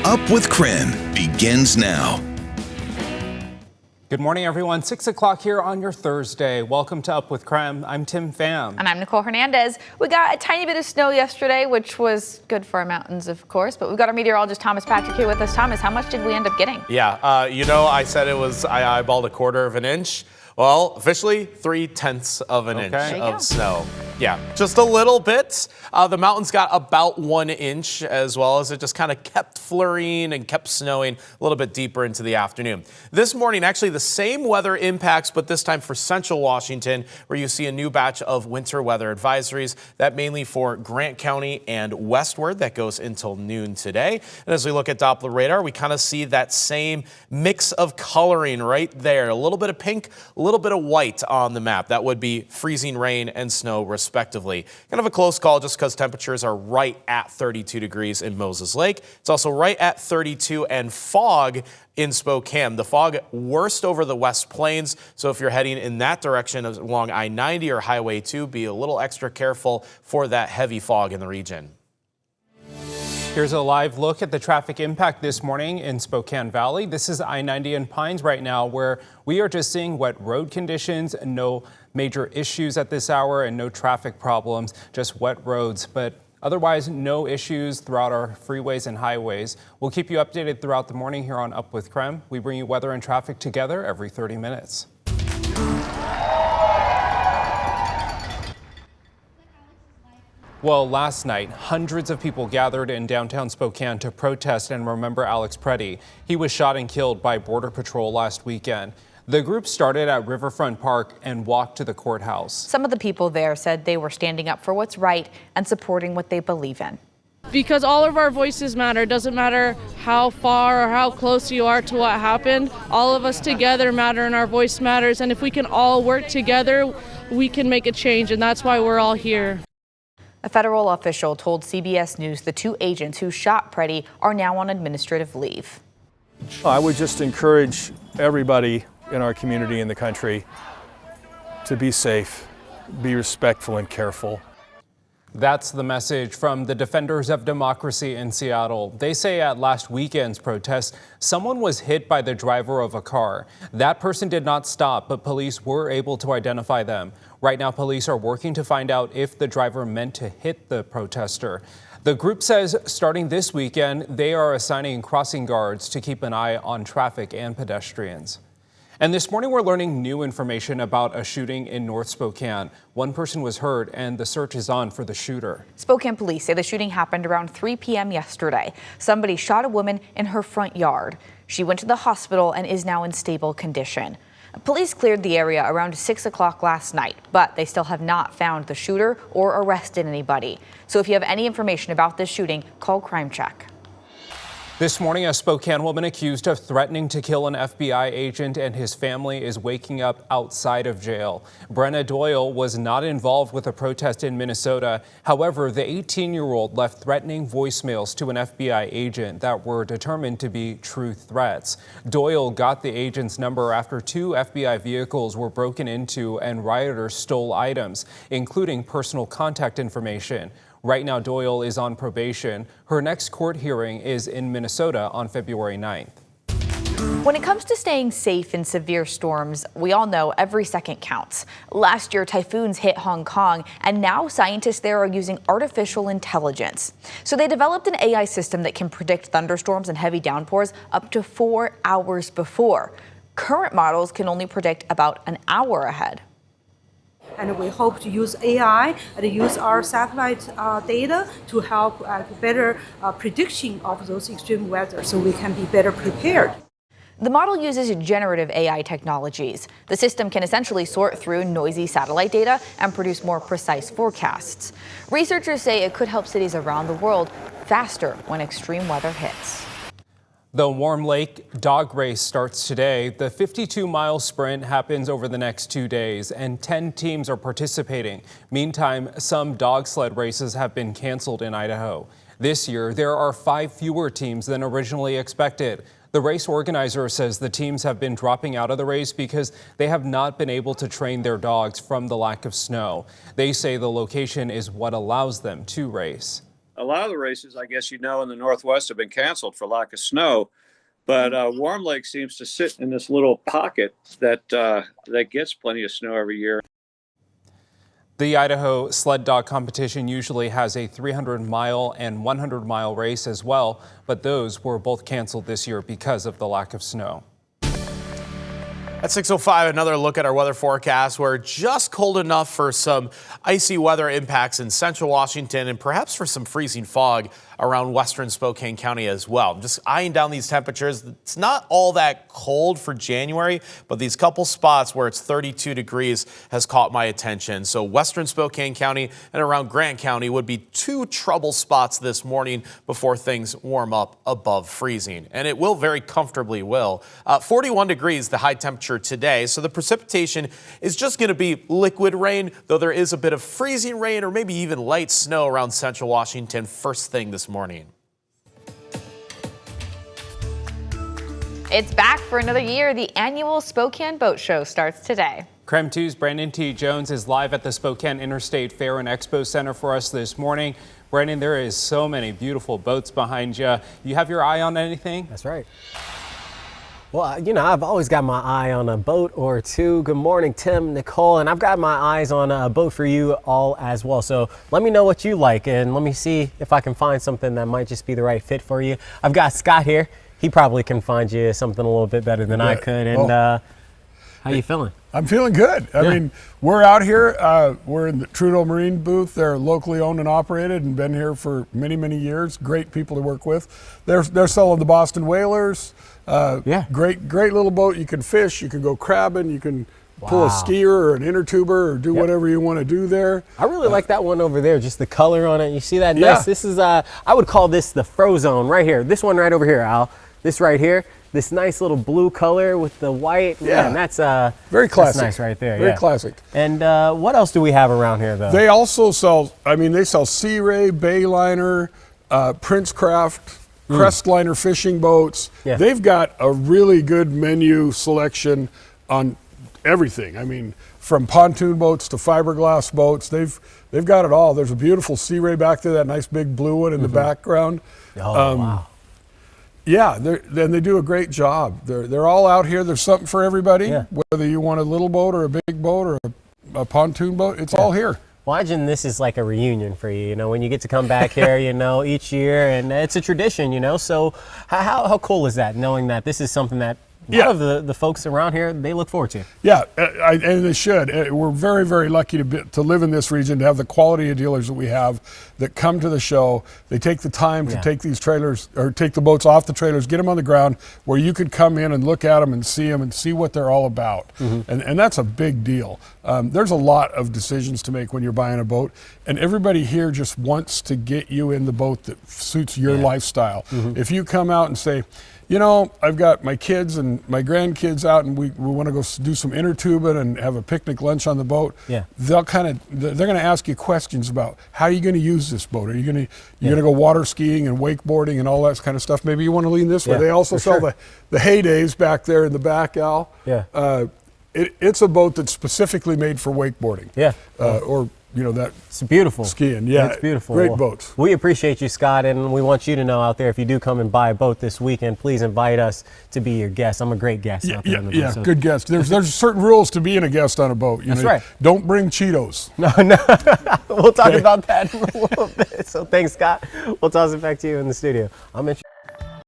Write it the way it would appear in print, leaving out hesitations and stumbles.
Up with KREM begins now. Good morning, everyone. 6 o'clock here on your Thursday. Welcome to Up with KREM. I'm Tim Pham. And I'm Nicole Hernandez. We got a tiny bit of snow yesterday, which was good for our mountains, of course. But we've got our meteorologist, Thomas Patrick, here with us. Thomas, how much did we end up getting? Yeah, I said I eyeballed 1/4 inch. Well, officially 3/10 of an inch of snow. Yeah, just a little bit. The mountains got about 1 inch, as well as it just kind of kept flurrying and kept snowing a little bit deeper into the afternoon. This morning, actually the same weather impacts, but this time for central Washington, where you see a new batch of winter weather advisories, that mainly for Grant County and westward. That goes until noon today. And as we look at Doppler radar, we kind of see that same mix of coloring right there. A little bit of pink, a little bit of white on the map. That would be freezing rain and snow respectively. Kind of a close call just because temperatures are right at 32 degrees in Moses Lake. It's also right at 32 and fog in Spokane. The fog worst over the West Plains. So if you're heading in that direction along I-90 or Highway 2, be a little extra careful for that heavy fog in the region. Here's a live look at the traffic impact this morning in Spokane Valley. This is I-90 in Pines right now, where we are just seeing wet road conditions, no major issues at this hour and no traffic problems, just wet roads. But otherwise, no issues throughout our freeways and highways. We'll keep you updated throughout the morning here on Up with KREM. We bring you weather and traffic together every 30 minutes. Well, last night, hundreds of people gathered in downtown Spokane to protest and remember Alex Pretti. He was shot and killed by Border Patrol last weekend. The group started at Riverfront Park and walked to the courthouse. Some of the people there said they were standing up for what's right and supporting what they believe in. Because all of our voices matter. It doesn't matter how far or how close you are to what happened. All of us together matter and our voice matters. And if we can all work together, we can make a change. And that's why we're all here. A federal official told CBS News the 2 agents who shot Pretti are now on administrative leave. I would just encourage everybody in our community in the country to be safe, be respectful and careful. That's the message from the Defenders of Democracy in Seattle. They say at last weekend's protest, someone was hit by the driver of a car. That person did not stop, but police were able to identify them. Right now, police are working to find out if the driver meant to hit the protester. The group says starting this weekend, they are assigning crossing guards to keep an eye on traffic and pedestrians. And this morning, we're learning new information about a shooting in North Spokane. One person was hurt, and the search is on for the shooter. Spokane police say the shooting happened around 3 p.m. yesterday. Somebody shot a woman in her front yard. She went to the hospital and is now in stable condition. Police cleared the area around 6 o'clock last night, but they still have not found the shooter or arrested anybody. So if you have any information about this shooting, call Crime Check. This morning, a Spokane woman accused of threatening to kill an FBI agent and his family is waking up outside of jail. Brenna Doyle was not involved with a protest in Minnesota. However, the 18-year-old left threatening voicemails to an FBI agent that were determined to be true threats. Doyle got the agent's number after 2 FBI vehicles were broken into and rioters stole items, including personal contact information. Right now, Doyle is on probation. Her next court hearing is in Minnesota on February 9th. When it comes to staying safe in severe storms, we all know every second counts. Last year, typhoons hit Hong Kong, and now scientists there are using artificial intelligence. So they developed an AI system that can predict thunderstorms and heavy downpours up to 4 hours before. Current models can only predict about an hour ahead. And we hope to use AI and use our satellite data to help better prediction of those extreme weather so we can be better prepared. The model uses generative AI technologies. The system can essentially sort through noisy satellite data and produce more precise forecasts. Researchers say it could help cities around the world faster when extreme weather hits. The Warm Lake Dog Race starts today. The 52-mile sprint happens over the next 2 days, and 10 teams are participating. Meantime, some dog sled races have been canceled in Idaho. This year, there are 5 fewer teams than originally expected. The race organizer says the teams have been dropping out of the race because they have not been able to train their dogs from the lack of snow. They say the location is what allows them to race. a lot of the races, I guess in the Northwest have been canceled for lack of snow. But Warm Lake seems to sit in this little pocket that gets plenty of snow every year. The Idaho sled dog competition usually has a 300-mile and 100-mile race as well, but those were both canceled this year because of the lack of snow. At 6:05, another look at our weather forecast. We're just cold enough for some icy weather impacts in central Washington and perhaps for some freezing fog around western Spokane County as well. Just eyeing down these temperatures. It's not all that cold for January, but these couple spots where it's 32 degrees has caught my attention. So western Spokane County and around Grant County would be two trouble spots this morning before things warm up above freezing. And it will very comfortably 41 degrees, the high temperature today. So the precipitation is just going to be liquid rain, though there is a bit of freezing rain or maybe even light snow around central Washington first thing this morning. It's back for another year. The annual Spokane Boat Show starts today. KREM 2's Brandon T. Jones is live at the Spokane Interstate Fair and Expo Center for us this morning. Brandon, there is so many beautiful boats behind you. You have your eye on anything? That's right. Well, I've always got my eye on a boat or two. Good morning, Tim, Nicole, and I've got my eyes on a boat for you all as well. So let me know what you like, and let me see if I can find something that might just be the right fit for you. I've got Scott here. He probably can find you something a little bit better than I could. And how you feeling? I'm feeling good. I mean, we're out here. We're in the Trudeau Marine booth. They're locally owned and operated and been here for many, many years. Great people to work with. They're selling the Boston Whalers. Great little boat. You can fish. You can go crabbing. You can pull a skier or an inner tuber or do whatever you want to do there. I really like that one over there. Just the color on it. You see that? Nice. This is I would call this the Frozone right here. This one right over here, Al. This right here. This nice little blue color with the white. Yeah, man, that's very classic. That's nice right there. Very classic. And what else do we have around here, though? They also sell. They sell Sea Ray, Bayliner, Princecraft, Crestliner fishing boats. Yeah. They've got a really good menu selection on everything. I mean, from pontoon boats to fiberglass boats, they've got it all. There's a beautiful Sea Ray back there, that nice big blue one in the background. Oh, wow. Yeah, they do a great job. They're all out here. There's something for everybody, whether you want a little boat or a big boat or a pontoon boat. It's all here. Well, imagine this is like a reunion for you, when you get to come back here, each year, and it's a tradition, So how cool is that, knowing that this is something that a lot of the folks around here, they look forward to? Yeah, and they should. We're very, very lucky to live in this region, to have the quality of dealers that we have that come to the show. They take the time to take these trailers, or take the boats off the trailers, get them on the ground where you could come in and look at them and see what they're all about. And that's a big deal. There's a lot of decisions to make when you're buying a boat, and everybody here just wants to get you in the boat that suits your lifestyle. If you come out and say, I've got my kids and my grandkids out, and we want to go do some inner tubing and have a picnic lunch on the boat. They're going to ask you questions about how are you going to use this boat? Are you going to go water skiing and wakeboarding and all that kind of stuff? Maybe you want to lean this way. They also sell the Heydays back there in the back, Al. It's a boat that's specifically made for wakeboarding. Or it's beautiful. Skiing, it's beautiful. Great boats. We appreciate you, Scott, and we want you to know out there, if you do come and buy a boat this weekend, please invite us to be your guest. I'm a great guest out there on the boat. Good guest. There's certain rules to being a guest on a boat. That's right. Don't bring Cheetos. No. We'll talk about that in a little bit. So thanks, Scott. We'll toss it back to you in the studio. I'm interested.